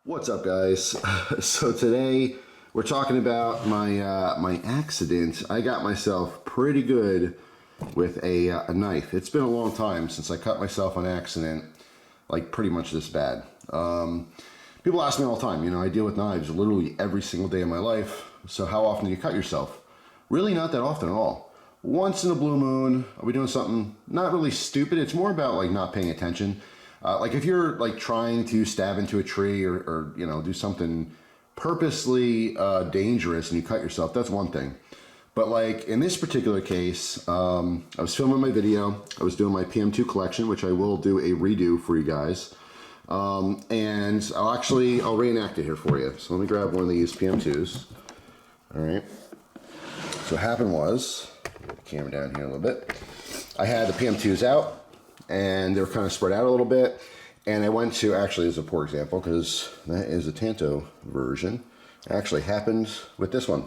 What's up, guys? So today we're talking about my accident. I got myself pretty good with a knife. It's been a long time since I cut myself on accident, like pretty much this bad. People ask me all the time, you know, I deal with knives literally every single day of my life. So how often do you cut yourself? Really not that often at all. Once in a blue moon, I'll be doing something not really stupid. It's more about like not paying attention. Like if you're like trying to stab into a tree or you know, do something purposely dangerous and you cut yourself, that's one thing. But like in this particular case, I was filming my video. I was doing my PM2 collection, which I will do a redo for you guys. And I'll reenact it here for you. So let me grab one of these PM2s. All right. So what happened was, put the camera down here a little bit. I had the PM2s out. And they were kind of spread out a little bit. And I went to, actually, this is a poor example because that is a Tanto version. It actually happened with this one,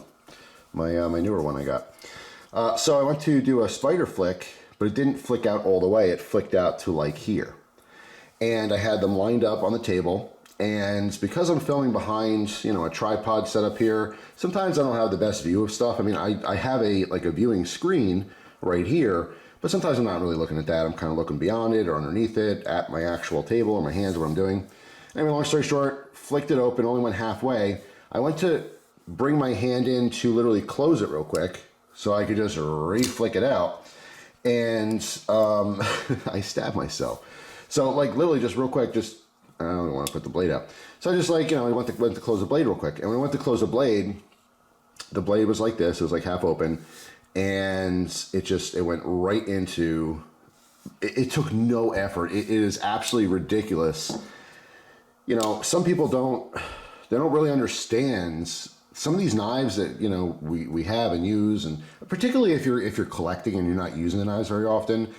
my newer one I got. So I went to do a spider flick, but it didn't flick out all the way. It flicked out to like here. And I had them lined up on the table. And because I'm filming behind, you know, a tripod set up here, sometimes I don't have the best view of stuff. I mean, I have a viewing screen right here. But sometimes I'm not really looking at that. I'm kind of looking beyond it or underneath it at my actual table or my hands, what I'm doing. Anyway, long story short, flicked it open, only went halfway. I went to bring my hand in to literally close it real quick so I could just re-flick it out. And I stabbed myself. So like literally just real quick, just, I don't want to put the blade out. So I just like, you know, I went to close the blade real quick. And when I went to close the blade was like this. It was like half open. And it went right into, it took no effort. It is absolutely ridiculous. You know, some people they don't really understand some of these knives that, you know, we have and use, and particularly if you're collecting and you're not using the knives very often,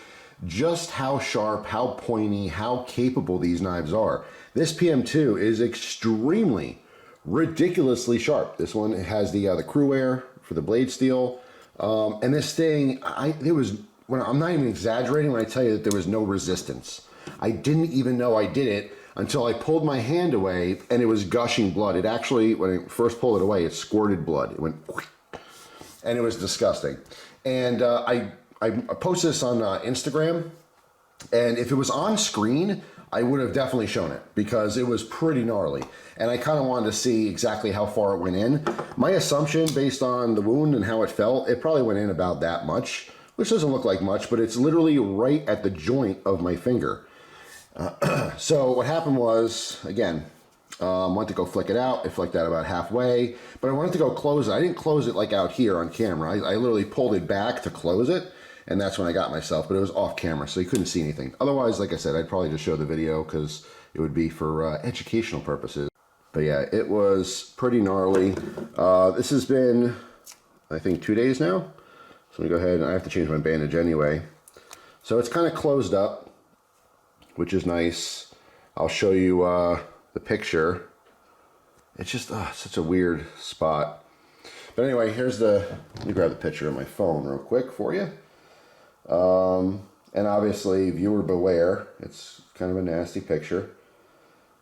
just how sharp, how pointy, how capable these knives are. This PM2 is extremely, ridiculously sharp. This one has the crew wear for the blade steel. And this thing, I'm not even exaggerating when I tell you that there was no resistance. I didn't even know I did it until I pulled my hand away and it was gushing blood. It actually, when I first pulled it away, it squirted blood. It went, and it was disgusting. And I posted this on Instagram, and if it was on screen, I would have definitely shown it because it was pretty gnarly. And I kind of wanted to see exactly how far it went in. My assumption based on the wound and how it felt, it probably went in about that much, which doesn't look like much, but it's literally right at the joint of my finger. So what happened was, again, went to go flick it out. It flicked out about halfway, but I wanted to go close it. I didn't close it like out here on camera. I literally pulled it back to close it. And that's when I got myself, but it was off camera, so you couldn't see anything. Otherwise, like I said, I'd probably just show the video because it would be for educational purposes. But yeah, it was pretty gnarly. This has been, I think, 2 days now. So let me go ahead, and I have to change my bandage anyway. So it's kind of closed up, which is nice. I'll show you the picture. It's just such a weird spot. But anyway, let me grab the picture of my phone real quick for you. And obviously, viewer beware. It's kind of a nasty picture,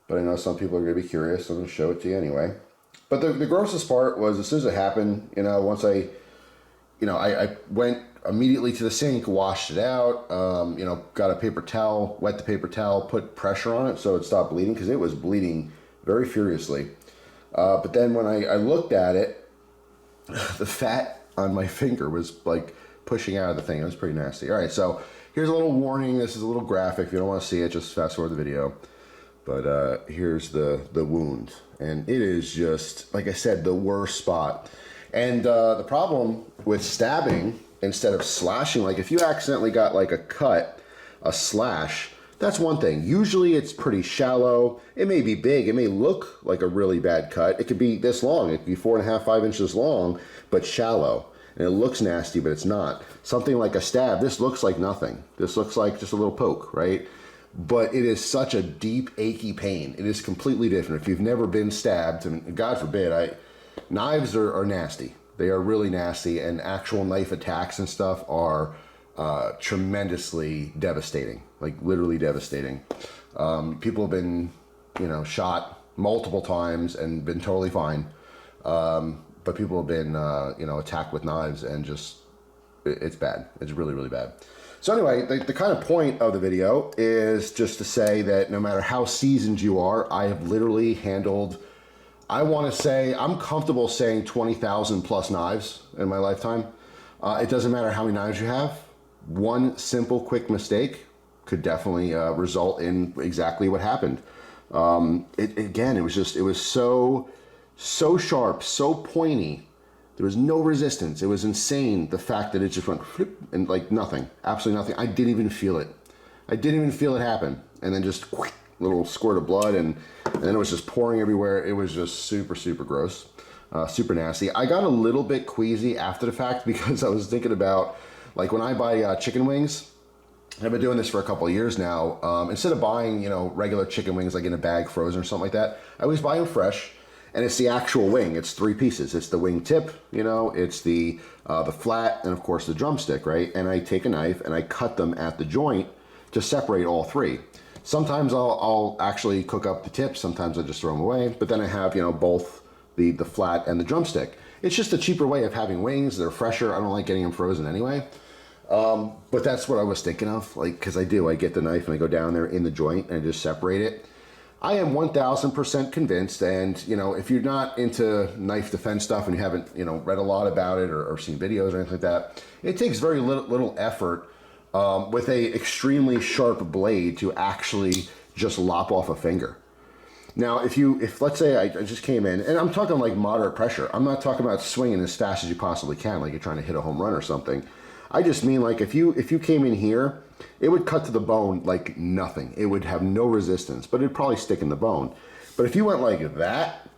but I know some people are going to be curious, so I'm going to show it to you anyway. But the grossest part was, as soon as it happened, you know, once I went immediately to the sink, washed it out, you know, got a paper towel, wet the paper towel, put pressure on it so it stopped bleeding, because it was bleeding very furiously. But then when I looked at it, the fat on my finger was like pushing out of the thing. It was pretty nasty. All right, so here's a little warning. This is a little graphic. If you don't want to see it, just fast forward the video. But here's the wound. And it is just, like I said, the worst spot. And the problem with stabbing instead of slashing, like if you accidentally got like a cut, a slash, that's one thing. Usually it's pretty shallow. It may be big. It may look like a really bad cut. It could be this long. It could be 4.5, 5 inches long, but shallow. And it looks nasty, but it's not. Something like a stab, this looks like nothing. This looks like just a little poke, right? But it is such a deep, achy pain. It is completely different. If you've never been stabbed, and God forbid, knives are nasty. They are really nasty, and actual knife attacks and stuff are tremendously devastating, like literally devastating. People have been, you know, shot multiple times and been totally fine. But people have been, you know, attacked with knives and just, it's bad. It's really, really bad. So anyway, the kind of point of the video is just to say that no matter how seasoned you are, I have literally handled, I want to say, I'm comfortable saying 20,000 plus knives in my lifetime. It doesn't matter how many knives you have. One simple, quick mistake could definitely result in exactly what happened. Again, it was so sharp, so pointy. There was no resistance. It was insane, the fact that it just went flip and like nothing, absolutely nothing. I didn't even feel it. I didn't even feel it happen. And then just little squirt of blood and then it was just pouring everywhere. It was just super, super gross, super nasty. I got a little bit queasy after the fact because I was thinking about, like when I buy chicken wings, I've been doing this for a couple of years now. Instead of buying, you know, regular chicken wings like in a bag frozen or something like that, I always buy them fresh. And it's the actual wing. It's 3 pieces. It's the wing tip, you know, it's the flat, and of course the drumstick, right? And I take a knife and I cut them at the joint to separate all 3. Sometimes I'll actually cook up the tips. Sometimes I just throw them away. But then I have, you know, both the flat and the drumstick. It's just a cheaper way of having wings. They're fresher. I don't like getting them frozen anyway. But that's what I was thinking of, like, because I get the knife and I go down there in the joint and I just separate it. I am 1000% convinced, and you know, if you're not into knife defense stuff and you haven't, you know, read a lot about it or seen videos or anything like that, it takes very little effort with a extremely sharp blade to actually just lop off a finger. Now, if let's say I just came in, and I'm talking like moderate pressure, I'm not talking about swinging as fast as you possibly can, like you're trying to hit a home run or something. I just mean like if you came in here, it would cut to the bone like nothing. It would have no resistance, but it'd probably stick in the bone. But if you went like that,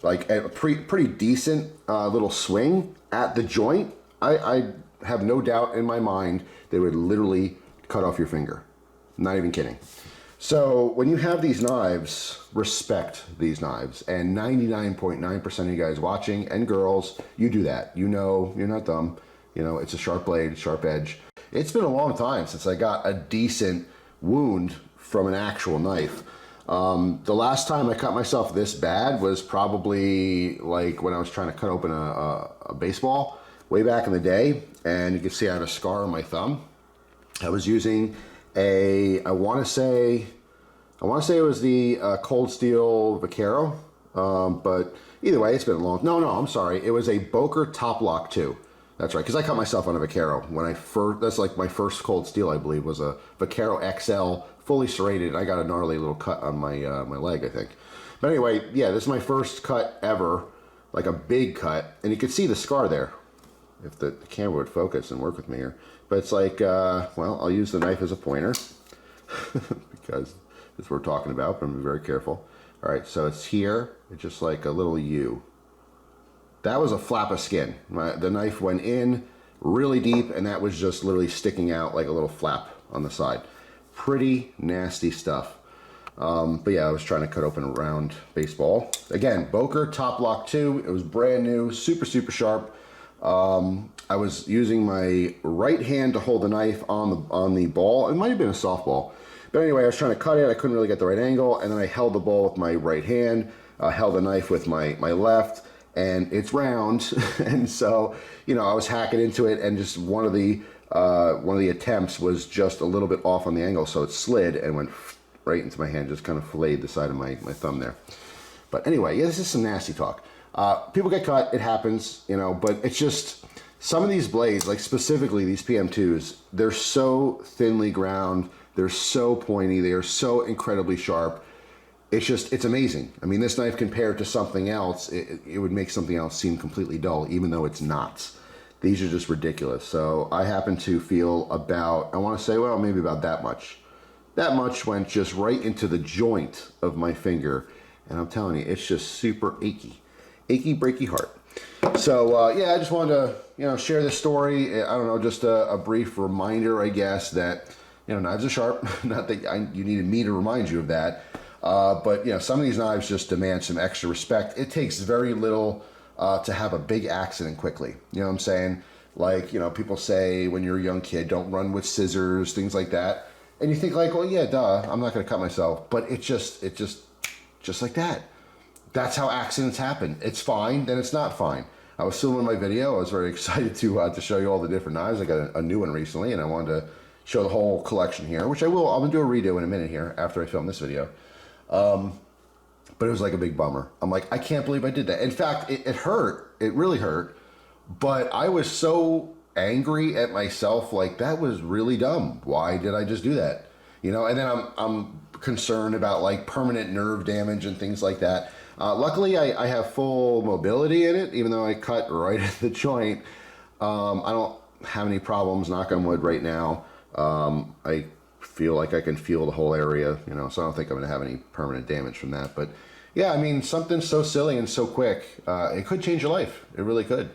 like a pretty decent little swing at the joint, I have no doubt in my mind they would literally cut off your finger. Not even kidding. So when you have these knives, respect these knives. And 99.9% of you guys watching and girls, you do that. You know, you're not dumb. You know, it's a sharp blade, sharp edge. It's been a long time since I got a decent wound from an actual knife. The last time I cut myself this bad was probably like when I was trying to cut open a baseball way back in the day. And you can see I have a scar on my thumb. I was using I want to say it was the Cold Steel Vaquero. But either way, it's been a long, no, I'm sorry. It was a Boker Top Lock 2. That's right, because I cut myself on a Vaquero when that's like my first Cold Steel, I believe, was a Vaquero XL, fully serrated. I got a gnarly little cut on my my leg, I think. But anyway, yeah, this is my first cut ever, like a big cut, and you can see the scar there, if the camera would focus and work with me here. But it's like, well, I'll use the knife as a pointer, because that's what we're talking about, but I'm very careful. All right, so it's here, it's just like a little U. That was a flap of skin. The knife went in really deep, and that was just literally sticking out like a little flap on the side. Pretty nasty stuff. But yeah, I was trying to cut open a round baseball. Again, Boker Top Lock 2. It was brand new, super, super sharp. I was using my right hand to hold the knife on the ball. It might have been a softball. But anyway, I was trying to cut it. I couldn't really get the right angle, and then I held the ball with my right hand, held the knife with my left. And it's round, and so, you know, I was hacking into it, and just one of the attempts was just a little bit off on the angle, so it slid and went right into my hand, just kind of filleted the side of my thumb there. But anyway, yeah, this is some nasty talk. People get cut, it happens, you know, but it's just, some of these blades, like specifically these PM2s, they're so thinly ground, they're so pointy, they are so incredibly sharp. It's amazing. I mean, this knife compared to something else, it would make something else seem completely dull, even though it's not. These are just ridiculous. So I happen to feel about, I want to say, well, maybe about that much. That much went just right into the joint of my finger. And I'm telling you, it's just super achy. Achy, breaky heart. So yeah, I just wanted to, you know, share this story. I don't know, just a brief reminder, I guess, that, you know, knives are sharp. Not that you needed me to remind you of that. But you know, some of these knives just demand some extra respect. It takes very little to have a big accident quickly. You know what I'm saying? Like, you know, people say when you're a young kid, don't run with scissors, things like that. And you think like, well, yeah, duh, I'm not going to cut myself. But it's just like that. that's how accidents happen. It's fine, then it's not fine. I was filming my video. I was very excited to show you all the different knives. I got a new one recently, and I wanted to show the whole collection here, which I will. I'm gonna do a redo in a minute here after I film this video. But it was like a big bummer. I'm like, I can't believe I did that. In fact, it hurt. It really hurt. But I was so angry at myself, like that was really dumb. Why did I just do that? You know, and then I'm concerned about like permanent nerve damage and things like that. Luckily, I have full mobility in it, even though I cut right at the joint. I don't have any problems, knock on wood, right now. I feel like I can feel the whole area, you know, so I don't think I'm going to have any permanent damage from that. But yeah, I mean, something so silly and so quick, it could change your life. It really could.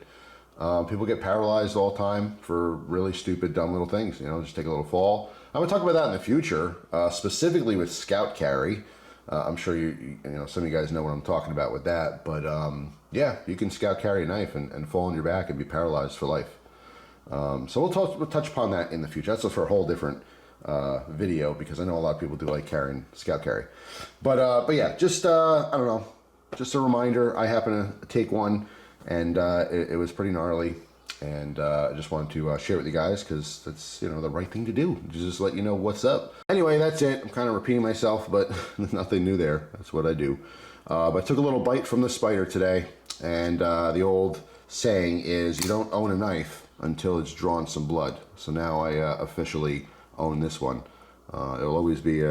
People get paralyzed all the time for really stupid, dumb little things, you know, just take a little fall. I'm going to talk about that in the future, specifically with scout carry. I'm sure you know, some of you guys know what I'm talking about with that, but yeah, you can scout carry a knife and fall on your back and be paralyzed for life. So we'll touch upon that in the future. That's for a whole different video, because I know a lot of people do like carrying scout carry. But yeah, just I don't know, just a reminder. I happen to take one, and it was pretty gnarly, and I just wanted to share it with you guys, because that's, you know, the right thing to do, just let you know what's up. Anyway, that's it. I'm kind of repeating myself, but nothing new there. That's what I do. But I took a little bite from the Spyder today, and the old saying is, you don't own a knife until it's drawn some blood. So now I officially own this one. It'll always be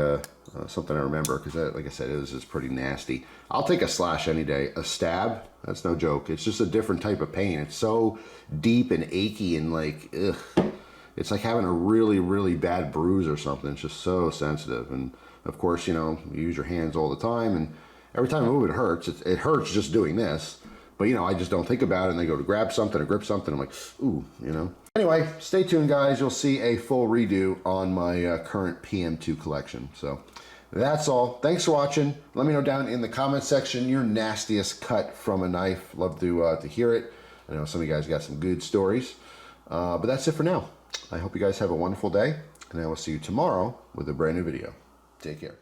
something I remember, because like I said, it is pretty nasty. I'll take a slash any day. A stab, that's no joke. It's just a different type of pain. It's so deep and achy and like, ugh. It's like having a really, really bad bruise or something. It's just so sensitive. And of course, you know, you use your hands all the time, and every time I move it hurts. It hurts just doing this. But, you know, I just don't think about it, and they go to grab something or grip something. I'm like, ooh, you know. Anyway, stay tuned, guys. You'll see a full redo on my current PM2 collection. So that's all. Thanks for watching. Let me know down in the comment section your nastiest cut from a knife. Love to hear it. I know some of you guys got some good stories. But that's it for now. I hope you guys have a wonderful day, and I will see you tomorrow with a brand new video. Take care.